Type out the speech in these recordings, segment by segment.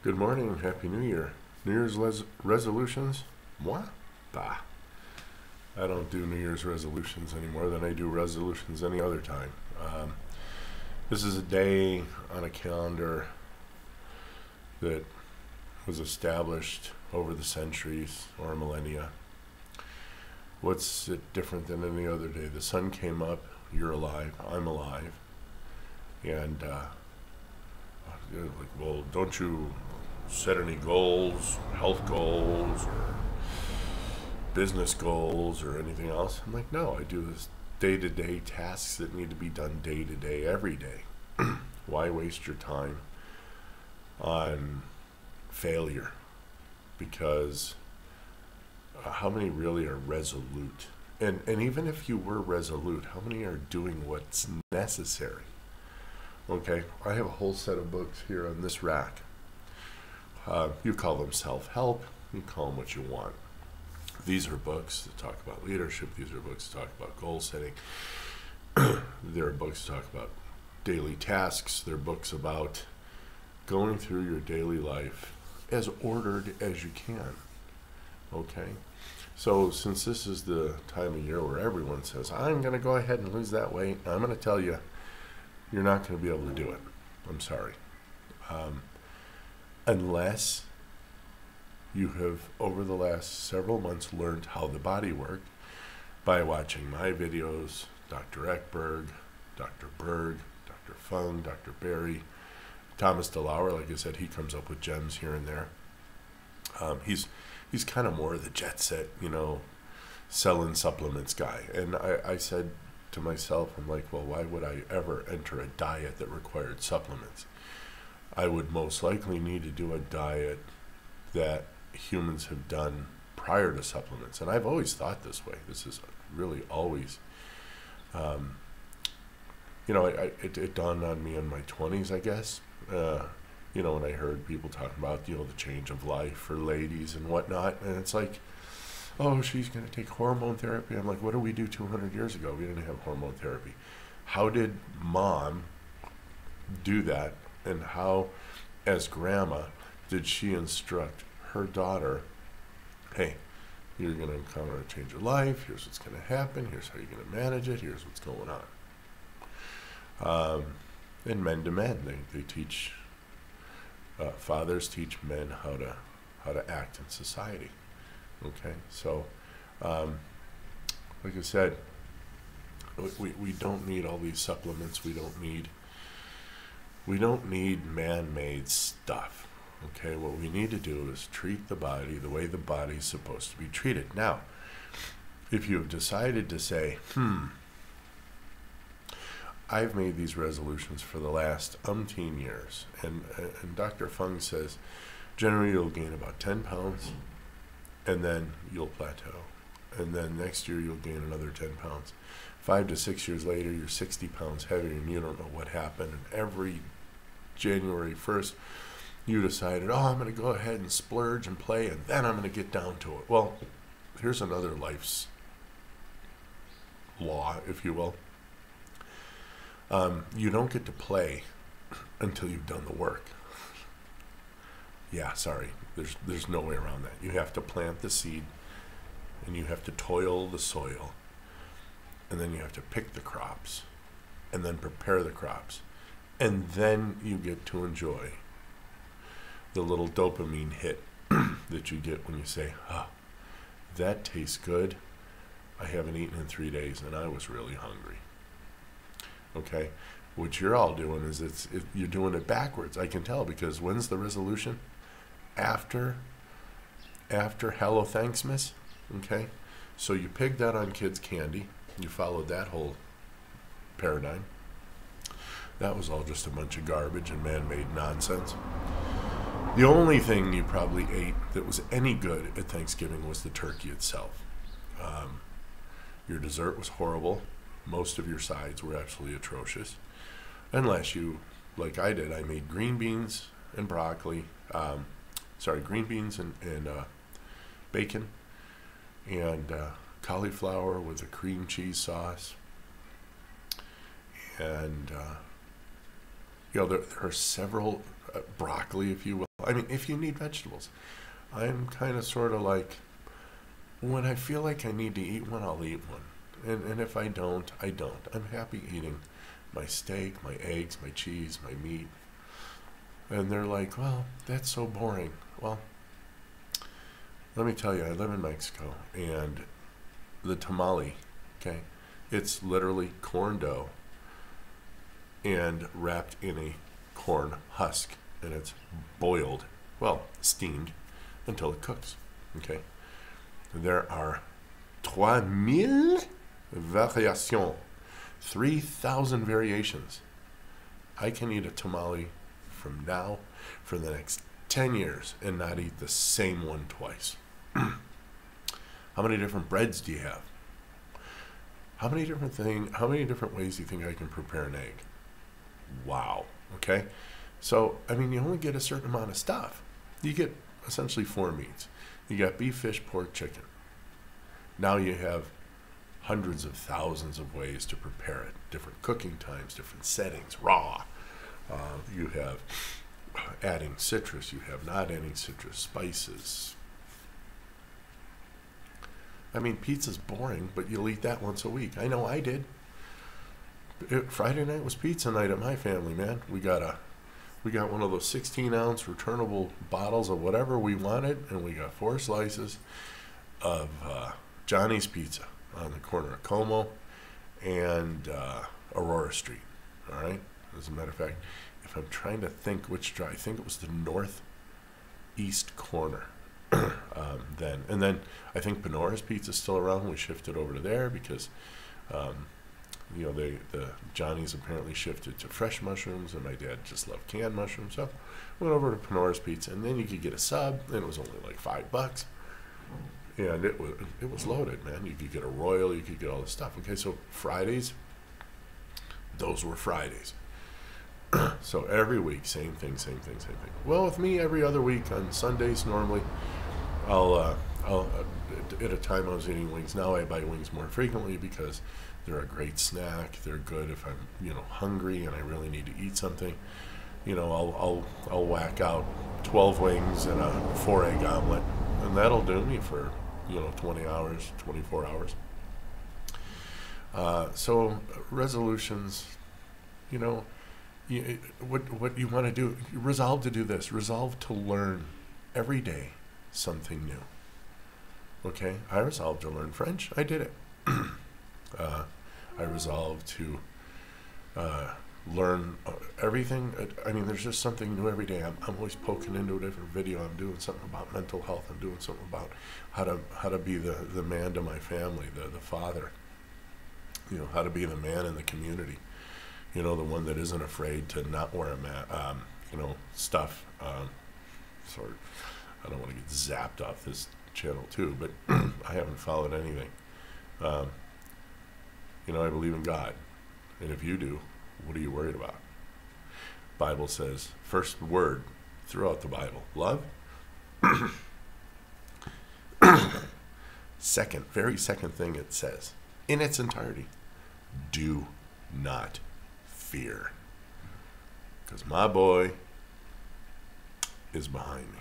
Good morning. Happy New Year. New Year's resolutions? Moi? Bah. I don't do New Year's resolutions any more than I do resolutions any other time. This is a day on a calendar that was established over the centuries or millennia. What's it different than any other day? The sun came up, you're alive, I'm alive. And like, well, don't you set any goals, health goals, or business goals, or anything else? I'm like, no, I do this day-to-day tasks that need to be done day-to-day, every day. Why waste your time on failure? Because how many really are resolute? And even if you were resolute, how many are doing what's necessary? Okay, I have a whole set of books here on this rack. You call them self-help, you call them what you want. These are books that talk about leadership, these are books that talk about goal setting. There are books that talk about daily tasks, there are books about going through your daily life as ordered as you can. Okay? So since this is the time of year where everyone says, I'm going to go ahead and lose that weight, I'm going to tell you, you're not going to be able to do it. I'm sorry. Unless you have, over the last several months, learned how the body works by watching my videos, Dr. Eckberg, Dr. Berg, Dr. Fung, Dr. Barry, Thomas DeLauer. Like I said, he comes up with gems here and there. He's kind of more of the jet set, selling supplements guy. And I said to myself, I'm like, well, why would I ever enter a diet that required supplements? I would most likely need to do a diet that humans have done prior to supplements. And I've always thought this way. This is really always, it dawned on me in my 20s, I guess, when I heard people talking about, the change of life for ladies and whatnot. And it's like, oh, she's going to take hormone therapy. I'm like, what did we do 200 years ago? We didn't have hormone therapy. How did mom do that? And how, as grandma, did she instruct her daughter, hey, you're going to encounter a change of life. Here's what's going to happen. Here's how you're going to manage it. Here's what's going on. And men to men, they teach, fathers teach men how to act in society. Okay, so like I said, we don't need all these supplements. We don't need man-made stuff. Okay, what we need to do is treat the body the way the body's supposed to be treated. Now, if you've decided to say, I've made these resolutions for the last umpteen years, and Dr. Fung says, generally you'll gain about 10 pounds, and then you'll plateau. And then next year you'll gain another 10 pounds. 5 to 6 years later, you're 60 pounds heavier, and you don't know what happened. And every January 1st, you decided, I'm going to go ahead and splurge and play, and then I'm going to get down to it. Well, here's another life's law, if you will. You don't get to play until you've done the work. Yeah, sorry. There's no way around that. You have to plant the seed, and you have to toil the soil, and then you have to pick the crops, and then prepare the crops, and then you get to enjoy the little dopamine hit that you get when you say, that tastes good. I haven't eaten in 3 days, and I was really hungry. Okay? What you're all doing is you're doing it backwards. I can tell, because when's the resolution? After Hello Thanksmas. Okay? So you pigged out on kids' candy. You followed that whole paradigm. That was all just a bunch of garbage and man-made nonsense. The only thing you probably ate that was any good at Thanksgiving was the turkey itself. Your dessert was horrible. Most of your sides were absolutely atrocious. Unless you, like I did, I made green beans and broccoli. Green beans and bacon and cauliflower with a cream cheese sauce. And there are several broccoli, if you will. I mean, if you need vegetables. I'm kind of sort of like, when I feel like I need to eat one, I'll eat one. And if I don't, I don't. I'm happy eating my steak, my eggs, my cheese, my meat. And they're like, well, that's so boring. Well, let me tell you, I live in Mexico, and the tamale, okay, it's literally corn dough and wrapped in a corn husk, and it's boiled, well, steamed, until it cooks, okay? There are 3,000 variations, 3,000 variations. I can eat a tamale from now for the next 10 years and not eat the same one twice. How many different breads do you have? How many different ways do you think I can prepare an egg? Wow. Okay? So, I mean, you only get a certain amount of stuff. You get essentially 4 meats. You got beef, fish, pork, chicken. Now you have hundreds of thousands of ways to prepare it. Different cooking times, different settings, raw. You have adding citrus. You have not adding citrus, spices. I mean, pizza's boring, but you'll eat that once a week. I know I did. Friday night was pizza night at my family, man. We got one of those 16-ounce returnable bottles of whatever we wanted, and we got 4 slices of Johnny's Pizza on the corner of Como and Aurora Street. All right? As a matter of fact, if I'm trying to think which drive, I think it was the northeast corner. Then. And then I think Penora's Pizza's still around. We shifted over to there because, the Johnny's apparently shifted to fresh mushrooms, and my dad just loved canned mushrooms. So went over to Penora's Pizza, and then you could get a sub, and it was only like $5. And it was loaded, man. You could get a Royal, you could get all this stuff. Okay, so Fridays, those were Fridays. So every week, same thing. Well, with me, every other week on Sundays, normally, I'll at a time I was eating wings. Now I buy wings more frequently because they're a great snack. They're good if I'm, hungry and I really need to eat something. I'll whack out 12 wings and a 4-egg omelet, and that'll do me for, 20 hours, 24 hours. So resolutions, what you want to do, resolve to do this. Resolve to learn every day something new. Okay? I resolved to learn French. I did it. I resolved to learn everything. I mean, there's just something new every day. I'm always poking into a different video. I'm doing something about mental health. I'm doing something about how to be the man to my family, the father. How to be the man in the community. The one that isn't afraid to not wear a mask, stuff. Sorry, I don't want to get zapped off this channel too, but I haven't followed anything. I believe in God, and if you do, what are you worried about? Bible says, first word throughout the Bible, love. Very second thing it says, in its entirety, do not fear. Because my boy is behind me.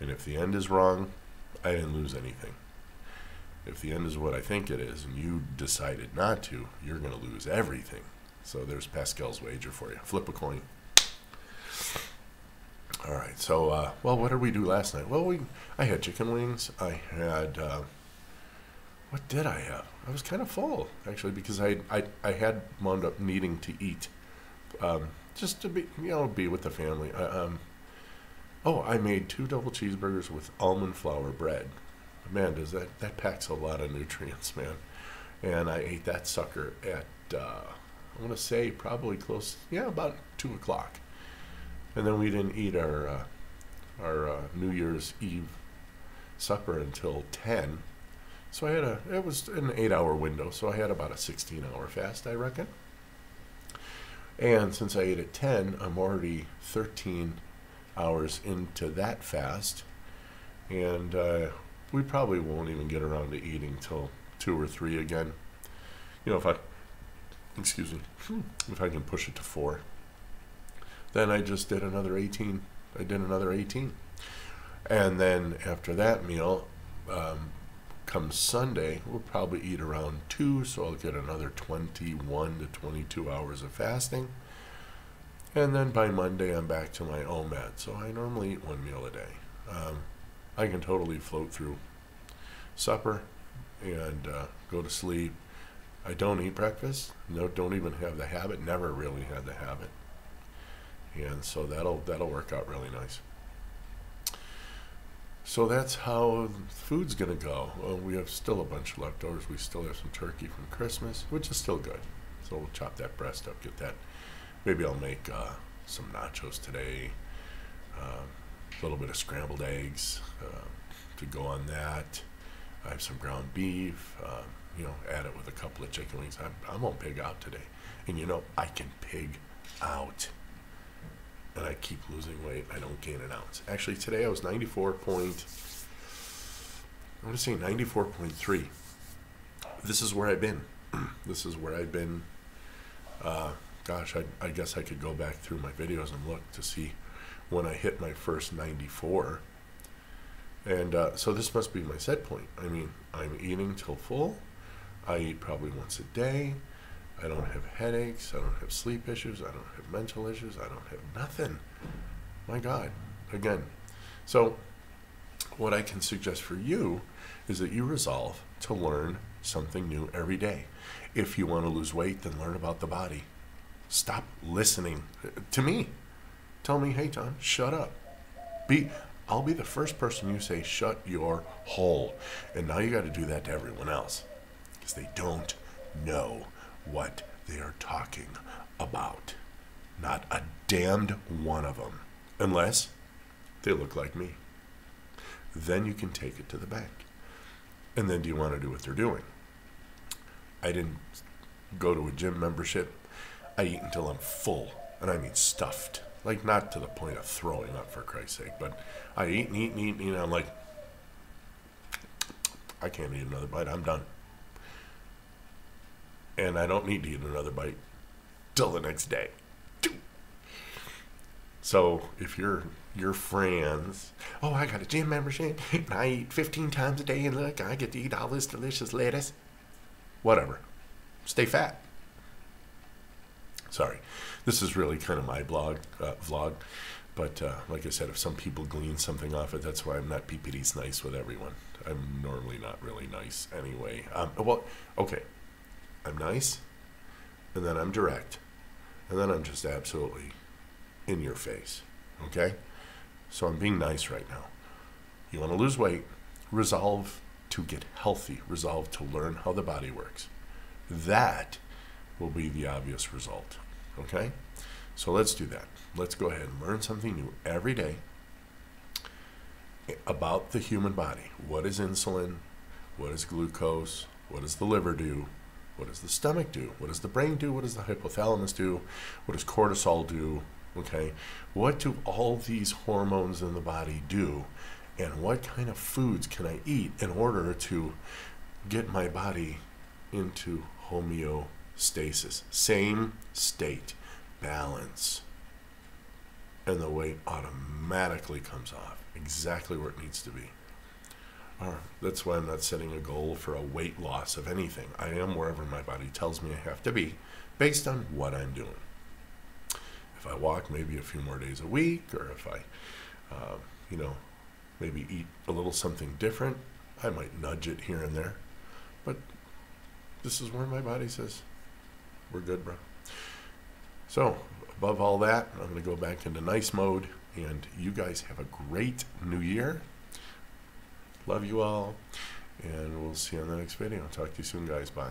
And if the end is wrong, I didn't lose anything. If the end is what I think it is, and you decided not to, you're going to lose everything. So there's Pascal's wager for you. Flip a coin. All right. So, what did we do last night? Well, I had chicken wings. I had, what did I have? I was kind of full, actually, because I had wound up needing to eat, just to be with the family. I made 2 double cheeseburgers with almond flour bread. Man, does that packs a lot of nutrients, man. And I ate that sucker at, I want to say probably about 2 o'clock. And then we didn't eat our New Year's Eve supper until 10. So it was an 8-hour window, so I had about a 16-hour fast, I reckon. And since I ate at 10, I'm already 13 hours into that fast. And we probably won't even get around to eating till 2 or 3 again. If I can push it to 4. Then I just did another 18 I did another 18. And then after that meal, come Sunday, we'll probably eat around 2, so I'll get another 21 to 22 hours of fasting. And then by Monday, I'm back to my OMAD. So I normally eat 1 meal a day. I can totally float through supper and go to sleep. I don't eat breakfast. No, don't even have the habit. Never really had the habit. And so that'll work out really nice. So that's how food's gonna go. Well, we have still a bunch of leftovers. We still have some turkey from Christmas, which is still good. So we'll chop that breast up, get that. Maybe I'll make some nachos today. A little bit of scrambled eggs to go on that. I have some ground beef. Add it with a couple of chicken wings. I'm gonna pig out today, and I can pig out. And I keep losing weight. I don't gain an ounce. Actually, today I was 94.3. This is where I've been. This is where I've been. Gosh, I guess I could go back through my videos and look to see when I hit my first 94. And so this must be my set point. I mean, I'm eating till full. I eat probably once a day. I don't have headaches. I don't have sleep issues. I don't have mental issues. I don't have nothing. My God. Again. So what I can suggest for you is that you resolve to learn something new every day. If you want to lose weight, then learn about the body. Stop listening to me. Tell me, hey, Tom, shut up. I'll be the first person you say, shut your hole. And now you got to do that to everyone else because they don't know what they are talking about. Not a damned one of them. Unless they look like me. Then you can take it to the bank. And then do you want to do what they're doing? I didn't go to a gym membership. I eat until I'm full. And I mean stuffed. Like not to the point of throwing up, for Christ's sake. But I eat and eat and eat and eat. And I'm like, I can't eat another bite. I'm done. And I don't need to eat another bite till the next day. So if your friends, oh, I got a gym membership and I eat 15 times a day and look, I get to eat all this delicious lettuce. Whatever. Stay fat. Sorry. This is really kind of my vlog. But like I said, if some people glean something off it, that's why I'm not PPD's nice with everyone. I'm normally not really nice anyway. Okay. I'm nice, and then I'm direct, and then I'm just absolutely in your face, okay? So I'm being nice right now. You want to lose weight, resolve to get healthy, resolve to learn how the body works. That will be the obvious result, okay? So let's do that. Let's go ahead and learn something new every day about the human body. What is insulin? What is glucose? What does the liver do? What does the stomach do? What does the brain do? What does the hypothalamus do? What does cortisol do? Okay, what do all these hormones in the body do? And what kind of foods can I eat in order to get my body into homeostasis? Same state, balance. And the weight automatically comes off exactly where it needs to be. That's why I'm not setting a goal for a weight loss of anything. I am wherever my body tells me I have to be based on what I'm doing. If I walk maybe a few more days a week, or if I, maybe eat a little something different, I might nudge it here and there. But this is where my body says, we're good, bro. So above all that, I'm going to go back into nice mode, and you guys have a great new year. Love you all, and we'll see you on the next video. Talk to you soon, guys. Bye.